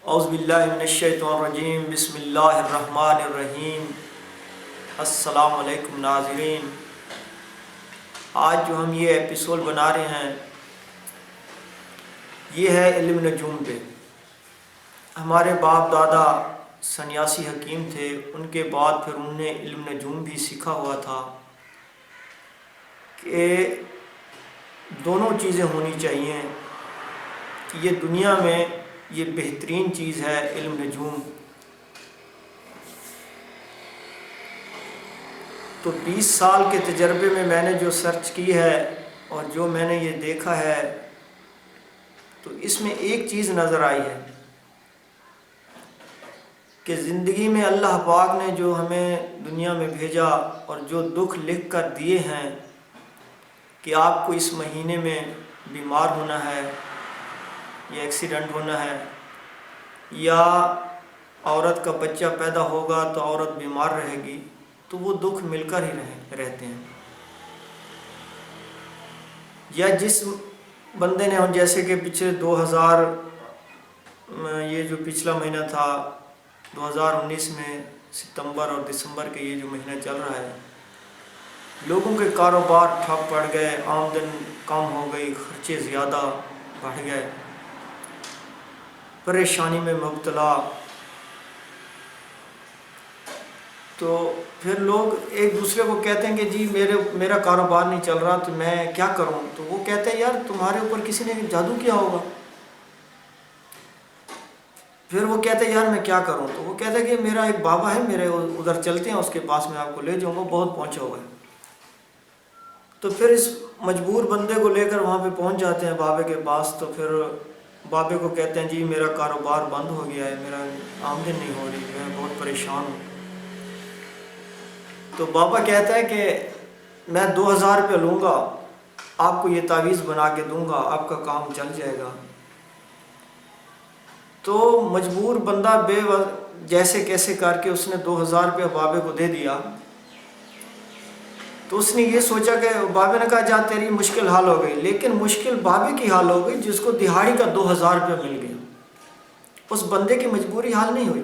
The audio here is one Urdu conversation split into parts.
اعوذ باللہ من الشیطان الرجیم، بسم اللہ الرحمن الرحیم۔ السلام علیکم ناظرین، آج جو ہم یہ ایپیسوڈ بنا رہے ہیں یہ ہے علم نجوم پہ۔ ہمارے باپ دادا سنیاسی حکیم تھے، ان کے بعد پھر انہوں نے علم نجوم بھی سیکھا ہوا تھا کہ دونوں چیزیں ہونی چاہیے کہ یہ دنیا میں یہ بہترین چیز ہے علم نجوم۔ تو 20 سال کے تجربے میں نے جو سرچ کی ہے اور جو میں نے یہ دیکھا ہے تو اس میں ایک چیز نظر آئی ہے کہ زندگی میں اللہ پاک نے جو ہمیں دنیا میں بھیجا اور جو دکھ لکھ کر دیے ہیں کہ آپ کو اس مہینے میں بیمار ہونا ہے یا ایکسیڈنٹ ہونا ہے یا عورت کا بچہ پیدا ہوگا تو عورت بیمار رہے گی، تو وہ دکھ مل کر ہی رہتے ہیں۔ یا جس بندے نے، جیسے کہ پچھلے 2000 یہ جو پچھلا مہینہ تھا 2019 میں ستمبر اور دسمبر کے یہ جو مہینہ چل رہا ہے، لوگوں کے کاروبار ٹھپ پڑ گئے، آمدن کم ہو گئی، خرچے زیادہ بڑھ گئے، پریشانی میں مبتلا۔ تو پھر لوگ ایک دوسرے کو کہتے ہیں کہ جی میرا کاروبار نہیں چل رہا تو میں کیا کروں؟ تو وہ کہتے ہیں یار تمہارے اوپر کسی نے جادو کیا ہوگا۔ پھر وہ کہتے ہیں یار میں کیا کروں؟ تو وہ کہتے ہیں کہ میرا ایک بابا ہے، میرے ادھر چلتے ہیں، اس کے پاس میں آپ کو لے جاؤں گا، بہت پہنچا ہوا ہے۔ تو پھر اس مجبور بندے کو لے کر وہاں پہ پہنچ جاتے ہیں بابے کے پاس۔ تو پھر بابے کو کہتے ہیں جی میرا کاروبار بند ہو گیا ہے، میرا آمدن نہیں ہو رہی، میں بہت پریشان ہوں۔ تو بابا کہتا ہے کہ میں 2000 روپے لوں گا، آپ کو یہ تعویذ بنا کے دوں گا، آپ کا کام چل جائے گا۔ تو مجبور بندہ جیسے کیسے کر کے اس نے 2000 روپے بابے کو دے دیا۔ تو اس نے یہ سوچا کہ بابے نے کہا جا تیری مشکل حل ہو گئی، لیکن مشکل بابے کی حل ہو گئی جس کو دہاڑی کا 2000 روپے مل گیا، اس بندے کی مجبوری حل نہیں ہوئی۔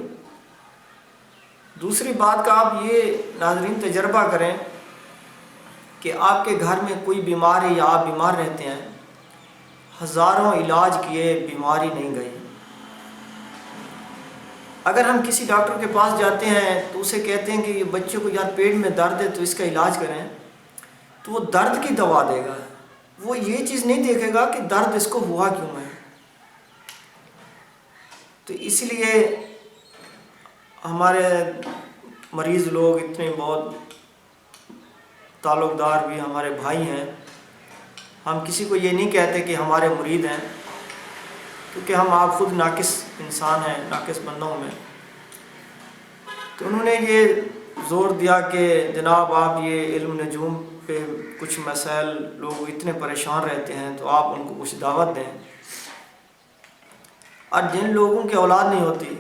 دوسری بات کا آپ یہ ناظرین تجربہ کریں کہ آپ کے گھر میں کوئی بیمار ہے یا آپ بیمار رہتے ہیں، ہزاروں علاج کیے، بیماری نہیں گئی۔ اگر ہم کسی ڈاکٹر کے پاس جاتے ہیں تو اسے کہتے ہیں کہ یہ بچے کو یار پیٹ میں درد ہے تو اس کا علاج کریں، تو وہ درد کی دوا دے گا، وہ یہ چیز نہیں دیکھے گا کہ درد اس کو ہوا کیوں ہے۔ تو اس لیے ہمارے مریض لوگ اتنے بہت تعلق دار بھی ہمارے بھائی ہیں، ہم کسی کو یہ نہیں کہتے کہ ہمارے مرید ہیں، کیونکہ ہم آپ خود ناقص انسان ہیں، ناقص بندوں میں۔ تو انہوں نے یہ زور دیا کہ جناب آپ یہ علم نجوم پہ کچھ مسائل، لوگ اتنے پریشان رہتے ہیں تو آپ ان کو کچھ دعوت دیں۔ اور جن لوگوں کی اولاد نہیں ہوتی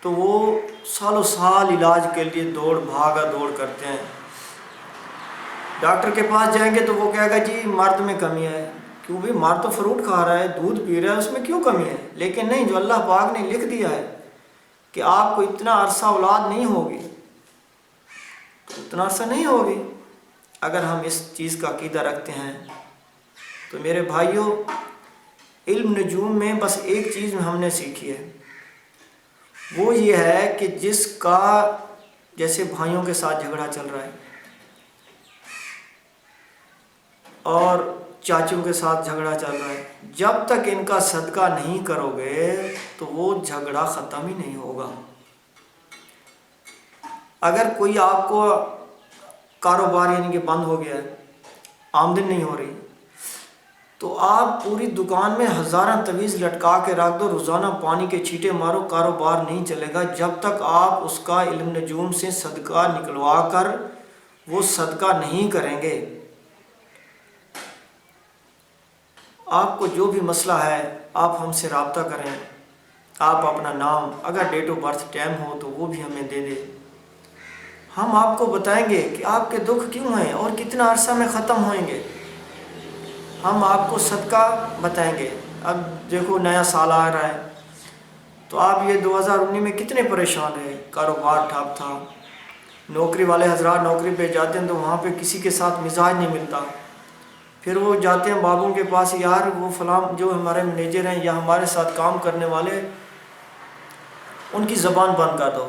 تو وہ سالوں سال علاج کے لیے دوڑ بھاگا دوڑ کرتے ہیں۔ ڈاکٹر کے پاس جائیں گے تو وہ کہے گا جی مرد میں کمی ہے، کیوں بھی مرد تو فروٹ کھا رہا ہے، دودھ پی رہا ہے، اس میں کیوں کمی ہے؟ لیکن نہیں، جو اللہ پاک نے لکھ دیا ہے کہ آپ کو اتنا عرصہ اولاد نہیں ہوگی تو اتنا عرصہ نہیں ہوگی۔ اگر ہم اس چیز کا عقیدہ رکھتے ہیں تو میرے بھائیوں، علم نجوم میں بس ایک چیز ہم نے سیکھی ہے، وہ یہ ہے کہ جس کا جیسے بھائیوں کے ساتھ جھگڑا چل رہا ہے اور چاچوں کے ساتھ جھگڑا چل رہا ہے، جب تک ان کا صدقہ نہیں کرو گے تو وہ جھگڑا ختم ہی نہیں ہوگا۔ اگر کوئی آپ کو کاروبار یعنی کہ بند ہو گیا ہے، آمدن نہیں ہو رہی، تو آپ پوری دکان میں ہزارہ تعویذ لٹکا کے رکھ دو، روزانہ پانی کے چھینٹے مارو، کاروبار نہیں چلے گا جب تک آپ اس کا علم نجوم سے صدقہ نکلوا کر وہ صدقہ نہیں کریں گے۔ آپ کو جو بھی مسئلہ ہے آپ ہم سے رابطہ کریں، آپ اپنا نام، اگر ڈیٹ آف برتھ ٹائم ہو تو وہ بھی ہمیں دے دیں، ہم آپ کو بتائیں گے کہ آپ کے دکھ کیوں ہیں اور کتنا عرصہ میں ختم ہوئیں گے، ہم آپ کو صدقہ بتائیں گے۔ اب دیکھو نیا سال آ رہا ہے، تو آپ یہ 2019 میں کتنے پریشان ہیں، کاروبار ٹھپ تھا، نوکری والے حضرات نوکری پہ جاتے ہیں تو وہاں پہ کسی کے ساتھ مزاج نہیں ملتا، پھر وہ جاتے ہیں بابوں کے پاس، یار وہ فلاں جو ہمارے مینیجر ہیں یا ہمارے ساتھ کام کرنے والے ان کی زبان بند کر دو۔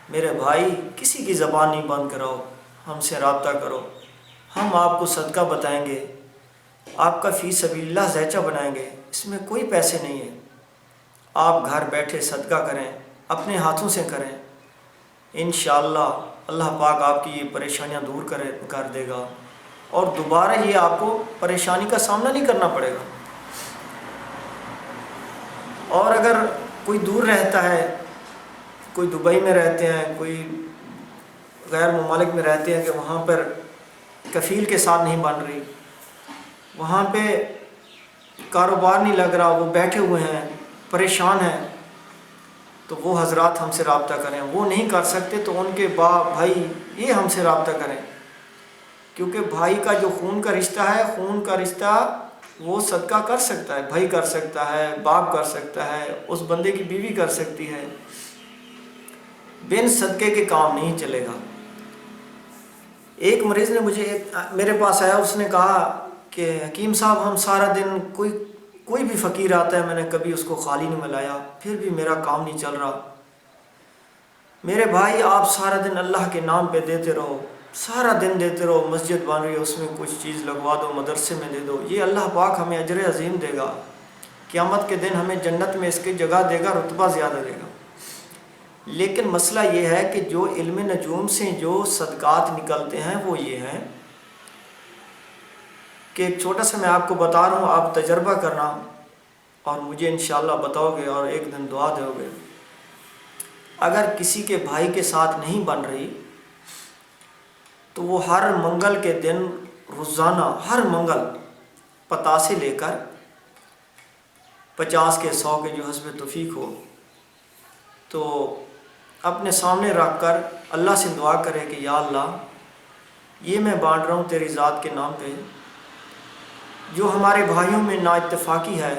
میرے بھائی کسی کی زبان نہیں بند کراؤ، ہم سے رابطہ کرو، ہم آپ کو صدقہ بتائیں گے، آپ کا فی سبیل اللہ زیچہ بنائیں گے، اس میں کوئی پیسے نہیں ہیں، آپ گھر بیٹھے صدقہ کریں، اپنے ہاتھوں سے کریں، انشاءاللہ اللہ پاک آپ کی یہ پریشانیاں دور کر دے گا اور دوبارہ یہ آپ کو پریشانی کا سامنا نہیں کرنا پڑے گا۔ اور اگر کوئی دور رہتا ہے، کوئی دبئی میں رہتے ہیں، کوئی غیر ممالک میں رہتے ہیں کہ وہاں پر کفیل کے ساتھ نہیں بن رہی، وہاں پہ کاروبار نہیں لگ رہا، وہ بیٹھے ہوئے ہیں، پریشان ہیں، تو وہ حضرات ہم سے رابطہ کریں، وہ نہیں کر سکتے تو ان کے باپ بھائی یہ ہم سے رابطہ کریں، کیونکہ بھائی کا جو خون کا رشتہ ہے، خون کا رشتہ وہ صدقہ کر سکتا ہے، بھائی کر سکتا ہے، باپ کر سکتا ہے، اس بندے کی بیوی کر سکتی ہے، بن صدقے کے کام نہیں چلے گا۔ ایک مریض نے میرے پاس آیا، اس نے کہا کہ حکیم صاحب ہم سارا دن کوئی بھی فقیر آتا ہے، میں نے کبھی اس کو خالی نہیں ملایا، پھر بھی میرا کام نہیں چل رہا۔ میرے بھائی آپ سارا دن اللہ کے نام پہ دیتے رہو، سارا دن دیتے رہو، مسجد بن رہی ہے اس میں کچھ چیز لگوا دو، مدرسے میں دے دو، یہ اللہ پاک ہمیں اجر عظیم دے گا، قیامت کے دن ہمیں جنت میں اس کی جگہ دے گا، رتبہ زیادہ دے گا۔ لیکن مسئلہ یہ ہے کہ جو علم نجوم سے جو صدقات نکلتے ہیں وہ یہ ہیں کہ ایک چھوٹا سا میں آپ کو بتا رہا ہوں، آپ تجربہ کرنا اور مجھے انشاءاللہ بتاؤ گے اور ایک دن دعا دو گے۔ اگر کسی کے بھائی کے ساتھ نہیں بن رہی تو وہ ہر منگل کے دن روزانہ ہر منگل پتاسے لے کر 50 کے 100 کے جو حسب توفیق ہو تو اپنے سامنے رکھ کر اللہ سے دعا کرے کہ یا اللہ یہ میں بانٹ رہا ہوں تیری ذات کے نام پہ، جو ہمارے بھائیوں میں نا اتفاقی ہے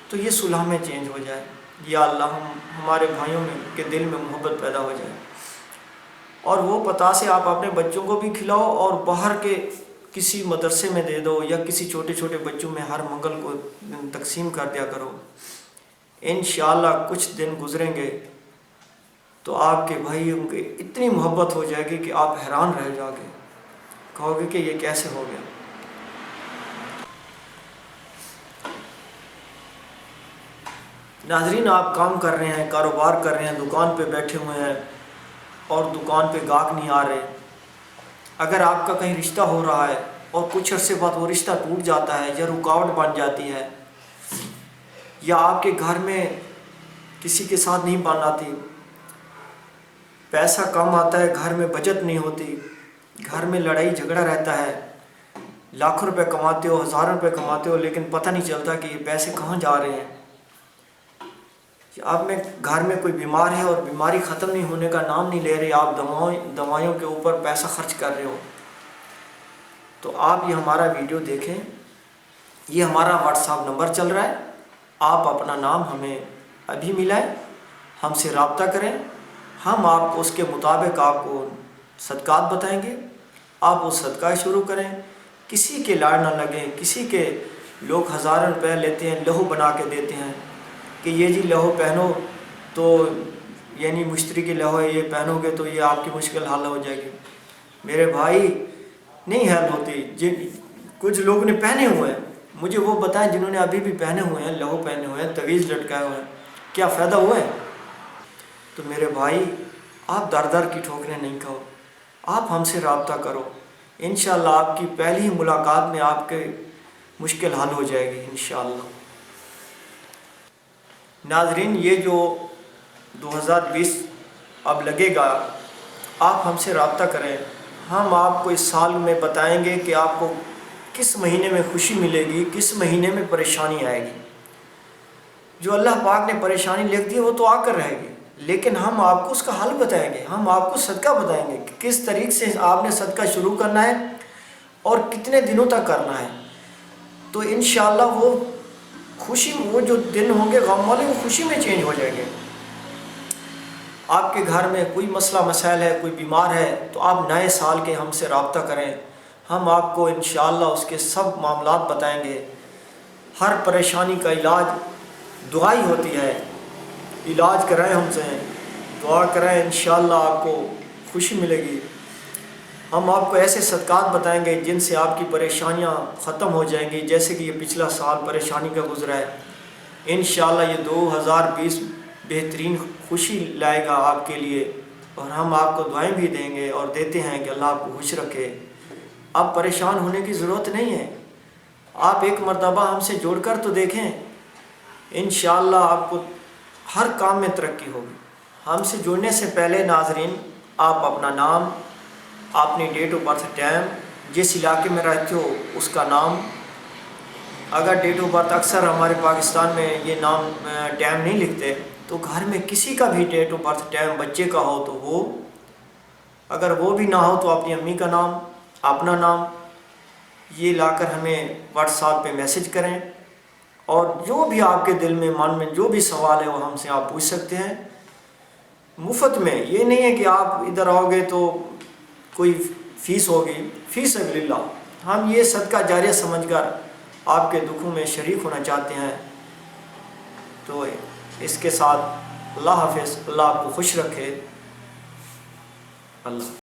تو یہ صلح میں چینج ہو جائے، یا اللہ ہمارے بھائیوں میں کے دل میں محبت پیدا ہو جائے، اور وہ پتاسے آپ اپنے بچوں کو بھی کھلاؤ اور باہر کے کسی مدرسے میں دے دو یا کسی چھوٹے چھوٹے بچوں میں ہر منگل کو تقسیم کر دیا کرو۔ انشاءاللہ کچھ دن گزریں گے تو آپ کے بھائیوں کی اتنی محبت ہو جائے گی کہ آپ حیران رہ جاؤ گے، کہو گے کہ یہ کیسے ہو گیا۔ ناظرین آپ کام کر رہے ہیں، کاروبار کر رہے ہیں، دکان پہ بیٹھے ہوئے ہیں اور دکان پہ گاہک نہیں آ رہے، اگر آپ کا کہیں رشتہ ہو رہا ہے اور کچھ عرصے بعد وہ رشتہ ٹوٹ جاتا ہے یا رکاوٹ بن جاتی ہے، یا آپ کے گھر میں کسی کے ساتھ نہیں بن آتی، پیسہ کم آتا ہے، گھر میں بچت نہیں ہوتی، گھر میں لڑائی جھگڑا رہتا ہے، لاکھوں روپے کماتے ہو، ہزاروں روپے کماتے ہو، لیکن پتہ نہیں چلتا کہ یہ پیسے کہاں جا رہے ہیں، آپ میں گھر میں کوئی بیمار ہے اور بیماری ختم نہیں ہونے کا نام نہیں لے رہے، آپ دوائیوں کے اوپر پیسہ خرچ کر رہے ہو، تو آپ یہ ہمارا ویڈیو دیکھیں، یہ ہمارا واٹس ایپ نمبر چل رہا ہے، آپ اپنا نام ہمیں ابھی ملائیں، ہم سے رابطہ کریں، ہم آپ کو اس کے مطابق آپ کو صدقات بتائیں گے، آپ وہ صدقہ شروع کریں، کسی کے لاڑ نہ لگیں، کسی کے لوگ ہزاروں روپے لیتے ہیں، لہو بنا کے دیتے ہیں کہ یہ جی لہو پہنو تو یعنی مشتری کے لہو ہے، یہ پہنو گے تو یہ آپ کی مشکل حل ہو جائے گی۔ میرے بھائی نہیں حل ہوتی، کچھ لوگوں نے پہنے ہوئے ہیں، مجھے وہ بتائیں جنہوں نے ابھی بھی پہنے ہوئے ہیں، لہو پہنے ہوئے ہیں، تویز لٹکائے ہوئے ہیں، کیا فائدہ ہوا ہے؟ تو میرے بھائی آپ در در کی ٹھوکریں نہیں کھاؤ، آپ ہم سے رابطہ کرو، انشاءاللہ آپ کی پہلی ملاقات میں آپ کے مشکل حل ہو جائے گی انشاءاللہ۔ ناظرین یہ جو 2020 اب لگے گا، آپ ہم سے رابطہ کریں، ہم آپ کو اس سال میں بتائیں گے کہ آپ کو کس مہینے میں خوشی ملے گی، کس مہینے میں پریشانی آئے گی۔ جو اللہ پاک نے پریشانی لکھ دی وہ تو آ کر رہے گی، لیکن ہم آپ کو اس کا حل بتائیں گے، ہم آپ کو صدقہ بتائیں گے کہ کس طریقے سے آپ نے صدقہ شروع کرنا ہے اور کتنے دنوں تک کرنا ہے، تو انشاءاللہ وہ خوشی وہ جو دن ہوں گے غم والے وہ خوشی میں چینج ہو جائیں گے۔ آپ کے گھر میں کوئی مسئلہ مسائل ہے، کوئی بیمار ہے، تو آپ نئے سال کے ہم سے رابطہ کریں، ہم آپ کو انشاءاللہ اس کے سب معاملات بتائیں گے۔ ہر پریشانی کا علاج دعائی ہوتی ہے، علاج کرائیں ہم سے، دعا کرائیں، انشاءاللہ آپ کو خوشی ملے گی۔ ہم آپ کو ایسے صدقات بتائیں گے جن سے آپ کی پریشانیاں ختم ہو جائیں گی، جیسے کہ یہ پچھلا سال پریشانی کا گزرا ہے۔ انشاءاللہ یہ 2020 بہترین خوشی لائے گا آپ کے لیے، اور ہم آپ کو دعائیں بھی دیں گے اور دیتے ہیں کہ اللہ آپ کو خوش رکھے۔ اب پریشان ہونے کی ضرورت نہیں ہے، آپ ایک مرتبہ ہم سے جوڑ کر تو دیکھیں، انشاءاللہ آپ کو ہر کام میں ترقی ہوگی۔ ہم سے جڑنے سے پہلے ناظرین، آپ اپنا نام، اپنی ڈیٹ آف برتھ ٹائم، جس علاقے میں رہتے ہو اس کا نام، اگر ڈیٹ آف برتھ اکثر ہمارے پاکستان میں یہ نام ٹائم نہیں لکھتے، تو گھر میں کسی کا بھی ڈیٹ آف برتھ ٹائم بچے کا ہو تو وہ، اگر وہ بھی نہ ہو تو اپنی امی کا نام، اپنا نام، یہ لا کر ہمیں واٹس ایپ پہ میسج کریں، اور جو بھی آپ کے دل میں من میں جو بھی سوال ہے وہ ہم سے آپ پوچھ سکتے ہیں مفت میں۔ یہ نہیں ہے کہ آپ ادھر آؤ گے تو کوئی فیس ہوگی، فی سبیل اللہ ہم یہ صدقہ جاریہ سمجھ کر آپ کے دکھوں میں شریک ہونا چاہتے ہیں۔ تو اس کے ساتھ اللہ حافظ، اللہ آپ کو خوش رکھے، اللہ